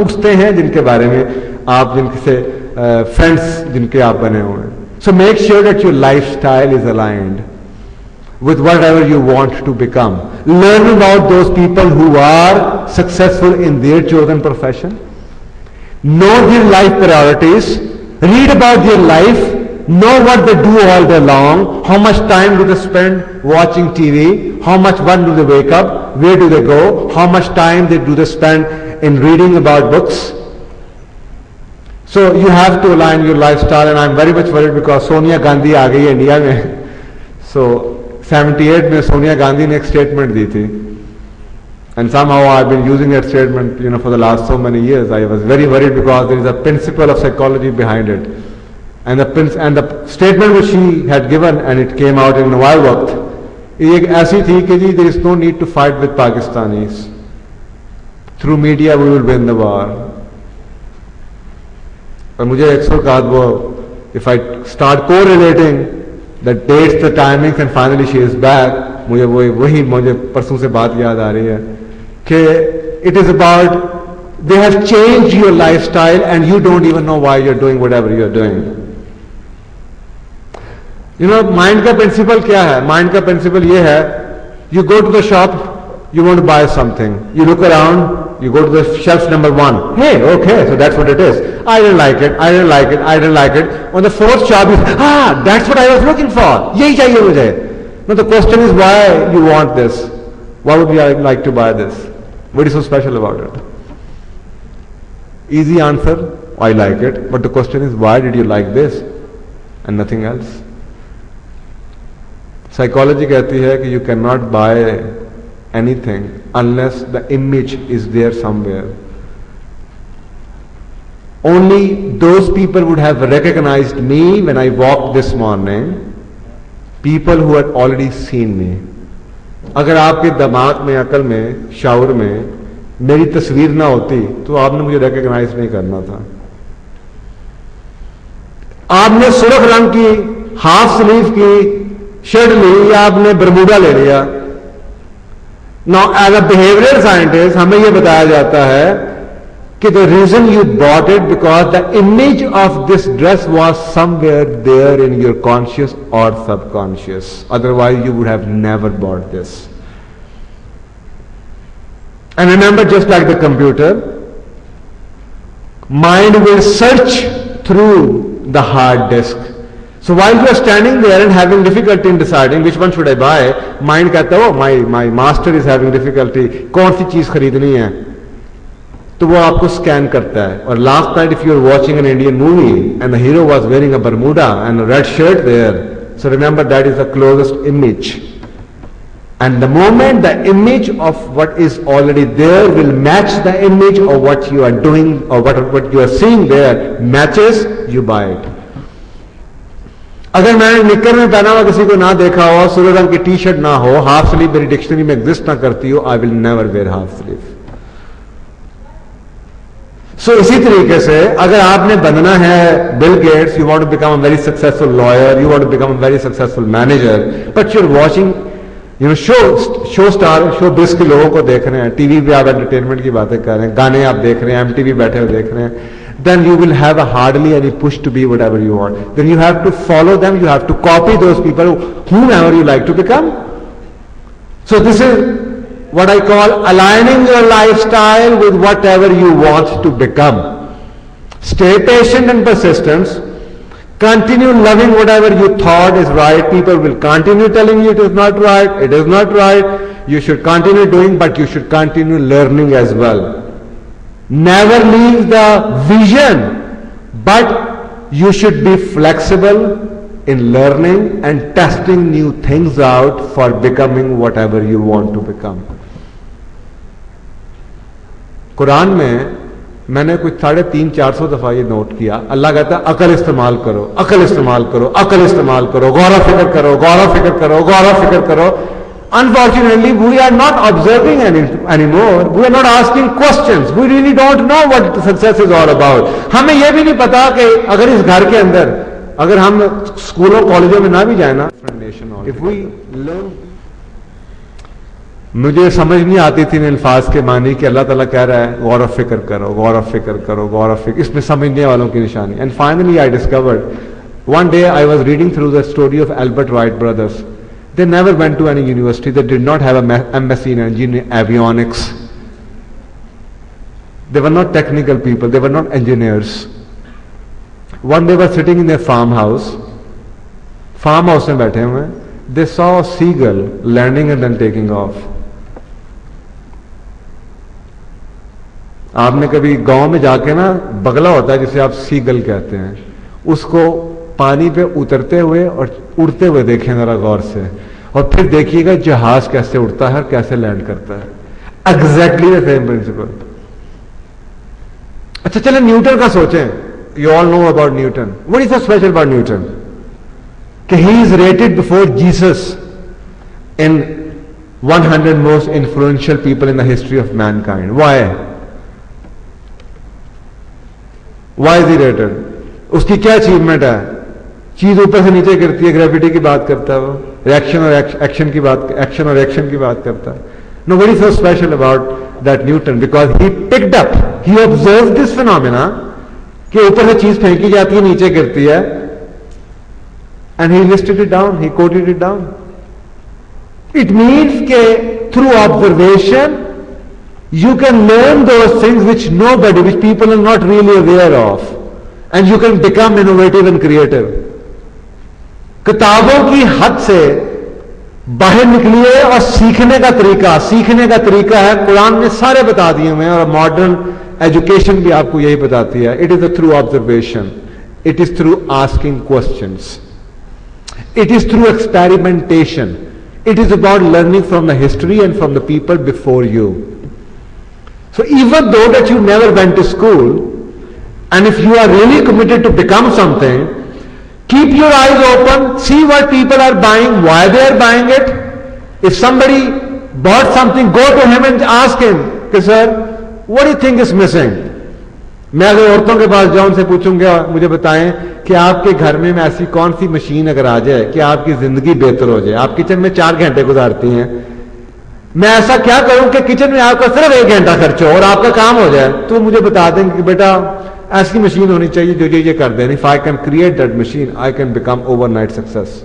पूछते हैं जिनके बारे में आप जिनसे फ्रेंड्स जिनके आप बने हुए हैं. So make sure that your life style is aligned with whatever you want to become. Learn about those people who are successful in their chosen profession. Know their life priorities. Read about their life. Know what they do all day long. How much time do they spend watching TV? How much when do they wake up? Where do they go? How much time do they spend in reading about books? So you have to align your lifestyle, and I'm very much worried because Sonia Gandhi आ गई है India में. So 78 में सोनिया गांधी ने एक statement दी थी, and somehow I've been using that statement, for the last so many years. I was very worried because there is a principle of psychology behind it, and the statement which she had given, and it came out in Nawal Waqt, एक ऐसी थी कि जी there is no need to fight with Pakistanis. Through media we will win the war. और मुझे अक्सर कहा वो, if I start correlating the dates, the timings, and finally she is back, मुझे परसों से बात याद आ रही है कि it is about they have changed your lifestyle and you don't even know why you're doing whatever you're doing. Mind का principal क्या है? माइंड का प्रिंसिपल ये है, you go to the shop, you want to buy something, you look around, you go to the shelf number 1. Hey, okay, so that's what it is. I didn't like it, I didn't like it, I didn't like it. On the 4th shop, you say, that's what I was looking for. Yahi chahiye mujhe. Now the question is why you want this. Why would you like to buy this? What is so special about it? Easy answer, I like it. But the question is, why did you like this and nothing else? Psychology कहती है कि you cannot buy anything unless the image is there somewhere. Only those people would have recognized me when I walked this morning, people who had already seen me. अगर आपके दिमाग में, अकल में, शाउर में मेरी तस्वीर ना होती तो आपने मुझे रिकॉग्नाइज नहीं करना था. आपने सुर्ख रंग की हाफ स्लीव की शर्ट ली या आपने बरमूडा ले लिया. Now, as a behavioral scientist, हमें यह बताया जाता है कि the reason you bought it because the image of this dress was somewhere there in your conscious or subconscious. Otherwise, you would have never bought this. And remember, just like the computer, mind will search through the hard disk. So while you are standing there and having difficulty in deciding which one should I buy, mind कहता है, my master is having difficulty, कौन सी चीज खरीदनी है, तो वो आपको scan करता है. और last night if you are watching an Indian movie and the hero was wearing a Bermuda and a red shirt there, so remember that is the closest image. And the moment the image of what is already there will match the image of what you are doing or what you are seeing there matches, you buy it. अगर मैंने निक्कर में पहना हुआ किसी को ना देखा हो, सूर्य रंग की टी शर्ट ना हो, हाफ स्लीव मेरी डिक्शनरी में एग्जिस्ट ना करती हो, I will never wear half sleeve. So इसी तरीके से अगर आपने बनना है Bill Gates, you want to become a very successful lawyer, you want to become a very successful manager, but you are watching show star, show biz के लोगों को देख रहे हैं, टीवी पे आप एंटरटेनमेंट की बातें कर रहे हैं, गाने आप देख रहे हैं, एमटीवी बैठे हुए देख रहे हैं, then you will have a hardly any push to be whatever you want. Then you have to follow them, you have to copy those people, whomever you like to become. So this is what I call aligning your lifestyle with whatever you want to become. Stay patient and persistent. Continue loving whatever you thought is right. People will continue telling you it is not right, it is not right. You should continue doing, but you should continue learning as well. Never leave the vision, but you should be flexible in learning and testing new things out for becoming whatever you want to become. Quran में मैंने कुछ 350-400 दफा ये note किया, अल्लाह कहता है अकल इस्तेमाल करो, अकल इस्तेमाल करो, अकल इस्तेमाल करो, गौर फिक्र करो, गौर फिक्र करो, गौर फिक्र करो. Unfortunately, we are not observing anymore. We are not asking questions. We really don't know what success is all about. हमें यह भी नहीं पता कि अगर इस घर के अंदर, अगर हम स्कूलों कॉलेजों में ना भी जाए ना, if we learn मुझे समझ नहीं आती थी इन अल्फाज के मानी कि अल्लाह ताला कह रहा है गौर फिक्र करो, गौर फिक्र करो, गौर फिक्र, इसमें समझने वालों की निशानी. And finally I discovered, one day I was reading through the story of Albert Wright brothers. They never went to any university. They did not have a MSc in engineering, avionics. They were not technical people. They were not engineers. One day they were sitting in their farmhouse. Farmhouse में बैठे हुए. They saw a seagull landing and then taking off. आपने कभी गांव में जाके ना बगला होता है जिसे आप सीगल कहते हैं, उसको पानी पे उतरते हुए और उड़ते हुए देखें जरा गौर से, और फिर देखिएगा जहाज कैसे उड़ता है और कैसे लैंड करता है. Exactly the same principle. अच्छा चले न्यूटन का सोचें. You all know about Newton. What is so special about Newton कि he is rated before Jesus in 100 most influential people in the history of mankind. Why is he rated? उसकी क्या achievement है? चीज ऊपर से नीचे गिरती है, ग्रेविटी की बात करता है वो, रिएक्शन और एक्शन की बात, एक्शन और रिएक्शन की बात करता है. Know very so special about that Newton because he picked up, he observe this phenomena कि ऊपर से चीज फेंकी जाती है, नीचे गिरती है, and he listed it down, he quoted it down. It means के through observation you can learn those things which nobody, which people are not really aware of, and you can become innovative and creative. किताबों की हद से बाहर निकलिए और सीखने का तरीका है कुरान ने सारे बता दिए हुए हैं, और मॉडर्न एजुकेशन भी आपको यही बताती है. It is through observation, it is through asking questions, it is through experimentation, it is about learning from the history and from the people before you. So even though that you never went to school, and if you are really committed to become something, keep your eyes open, see what people are buying, why they are buying it. If somebody bought something, go to him and ask him, sir, what do you think is missing? मैं अगर औरतों के पास जाऊं, उनसे पूछूंगा, मुझे बताएं कि आपके घर में ऐसी कौन सी मशीन अगर आ जाए कि आपकी जिंदगी बेहतर हो जाए. आप किचन में 4 घंटे गुजारती हैं, मैं ऐसा क्या करूं कि किचन में आपका सिर्फ 1 घंटा खर्च हो और आपका काम हो जाए. तो मुझे बता देंगे कि बेटा ऐसी मशीन होनी चाहिए जो ये कर दें. If I can create that machine, I can become overnight success.